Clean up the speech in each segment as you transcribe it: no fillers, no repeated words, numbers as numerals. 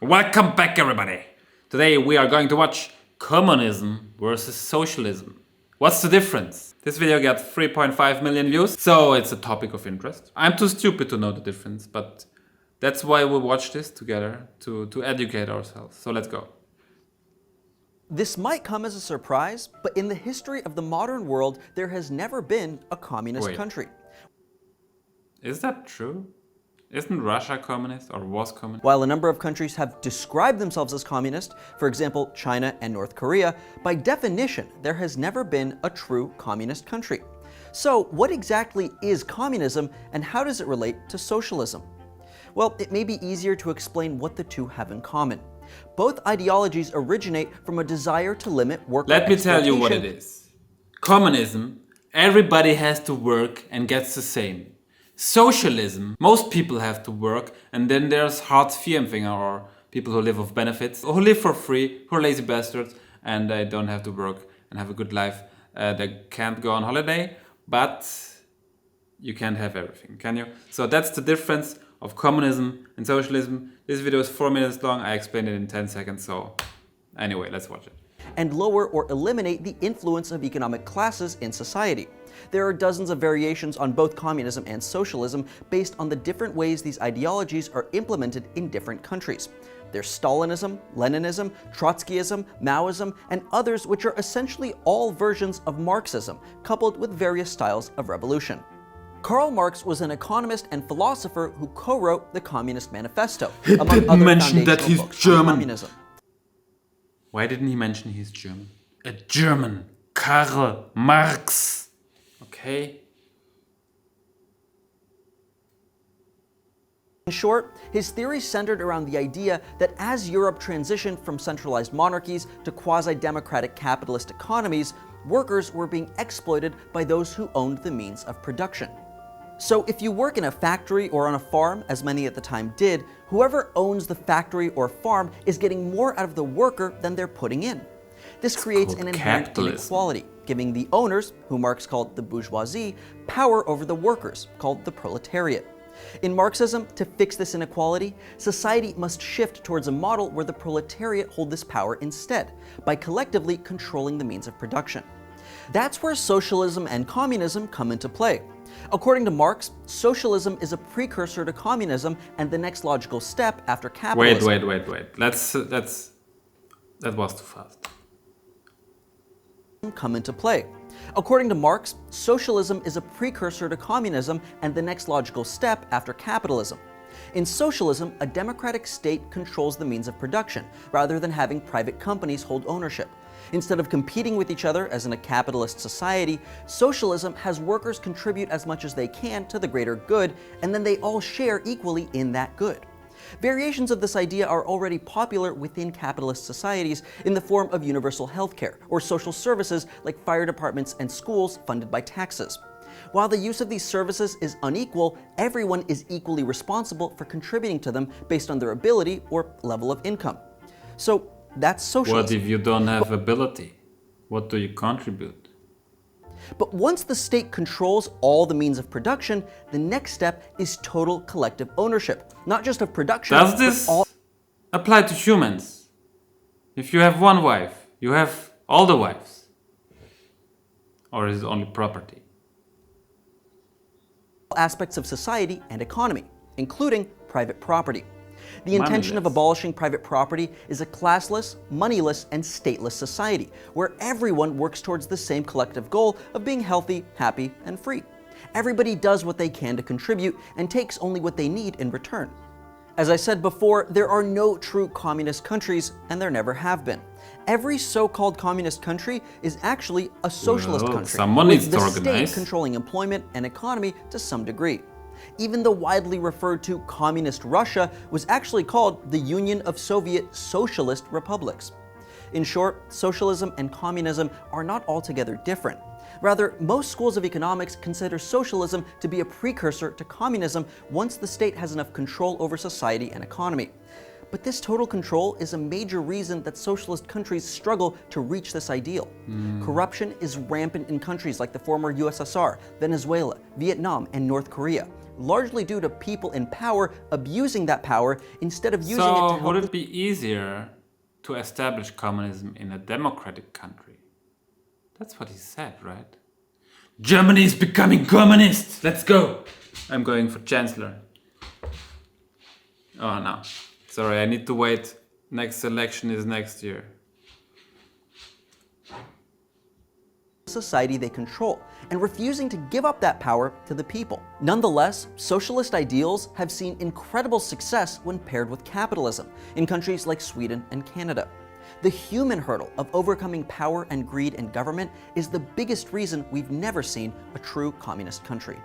Welcome back, everybody! Today we are going to watch Communism versus Socialism. What's the difference? This video got 3.5 million views, so it's a topic of interest. I'm too stupid to know the difference, but that's why we watch this together, to educate ourselves. So let's go. This might come as a surprise, but in the history of the modern world, there has never been a communist country. Is that true? Isn't Russia communist or was communist? While a number of countries have described themselves as communist, for example, China and North Korea, by definition, there has never been a true communist country. So what exactly is communism and how does it relate to socialism? Well, it may be easier to explain what the two have in common. Both ideologies originate from a desire to limit worker Let me tell you exploitation. what it is. Communism, everybody has to work and gets the same. Socialism, most people have to work, and then there's Hartz-IV or people who live off benefits, who live for free, who are lazy bastards, and they don't have to work and have a good life. They can't go on holiday, but you can't have everything, can you? So that's the difference of communism and socialism. This video is 4 minutes long. I explained it in 10 seconds, so anyway, let's watch it. And lower or eliminate the influence of economic classes in society. There are dozens of variations on both communism and socialism based on the different ways these ideologies are implemented in different countries. There's Stalinism, Leninism, Trotskyism, Maoism, and others which are essentially all versions of Marxism, coupled with various styles of revolution. Karl Marx was an economist and philosopher who co-wrote the Communist Manifesto, among other mention that foundational he's books on German. communism. Why didn't he mention he's German? A German, Karl Marx. Okay. In short, his theory centered around the idea that as Europe transitioned from centralized monarchies to quasi-democratic capitalist economies, workers were being exploited by those who owned the means of production. So if you work in a factory or on a farm, as many at the time did, whoever owns the factory or farm is getting more out of the worker than they're putting in. This creates an inherent inequality, giving the owners, who Marx called the bourgeoisie, power over the workers, called the proletariat. In Marxism, to fix this inequality, society must shift towards a model where the proletariat hold this power instead, by collectively controlling the means of production. That's where socialism and communism come into play. According to Marx, socialism is a precursor to communism and the next logical step after capitalism. Wait. That was too fast. Come into play. According to Marx, socialism is a precursor to communism and the next logical step after capitalism. In socialism, a democratic state controls the means of production, rather than having private companies hold ownership. Instead of competing with each other as in a capitalist society, socialism has workers contribute as much as they can to the greater good, and then they all share equally in that good. Variations of this idea are already popular within capitalist societies in the form of universal healthcare or social services like fire departments and schools funded by taxes. While the use of these services is unequal, everyone is equally responsible for contributing to them based on their ability or level of income. So that's socialism. What if you don't have ability? What do you contribute? But once the state controls all the means of production, the next step is total collective ownership, not just of production, Does this apply to humans? If you have one wife, you have all the wives? Or is it only property? Aspects of society and economy, including private property. The intention of abolishing private property is a classless, moneyless, and stateless society, where everyone works towards the same collective goal of being healthy, happy, and free. Everybody does what they can to contribute and takes only what they need in return. As I said before, there are no true communist countries, and there never have been. Every so-called communist country is actually a socialist country, with the state controlling employment and economy to some degree. Even the widely referred to Communist Russia was actually called the Union of Soviet Socialist Republics. In short, socialism and communism are not altogether different. Rather, most schools of economics consider socialism to be a precursor to communism once the state has enough control over society and economy. But this total control is a major reason that socialist countries struggle to reach this ideal. Corruption is rampant in countries like the former USSR, Venezuela, Vietnam, and North Korea. largely due to people in power abusing that power instead of using it to So help would it be easier to establish communism in a democratic country? That's what he said, right? Germany is becoming communist! Let's go! I'm going for chancellor. Oh no. Sorry, I need to wait. Next election is next year. society they control, and refusing to give up that power to the people. Nonetheless, socialist ideals have seen incredible success when paired with capitalism in countries like Sweden and Canada. The human hurdle of overcoming power and greed in government is the biggest reason we've never seen a true communist country.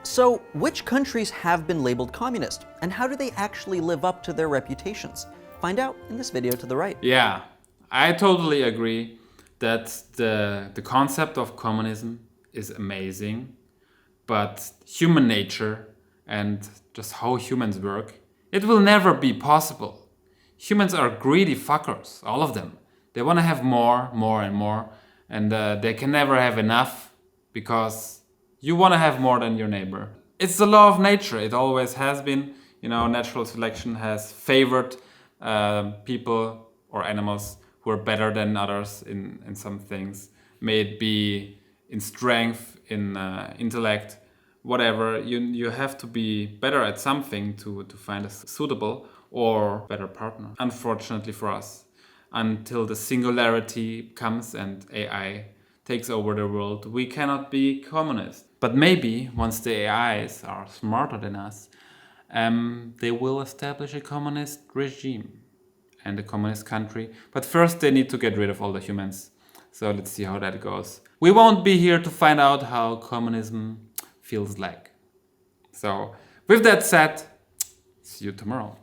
So, which countries have been labeled communist, and how do they actually live up to their reputations? Find out in this video to the right. Yeah, I totally agree that the concept of communism is amazing, but human nature and just how humans work, it will never be possible. Humans are greedy fuckers, all of them. They want to have more, and more, and they can never have enough because you want to have more than your neighbor. It's the law of nature. It always has been. You know, natural selection has favored people or animals who are better than others in some things. May it be in strength, in intellect, whatever. You have to be better at something to find a suitable or better partner. Unfortunately for us, until the singularity comes and AI takes over the world, we cannot be communist. But maybe once the AIs are smarter than us, they will establish a communist regime and a communist country. But first they need to get rid of all the humans. So let's see how that goes. We won't be here to find out how communism feels like. So with that said, see you tomorrow.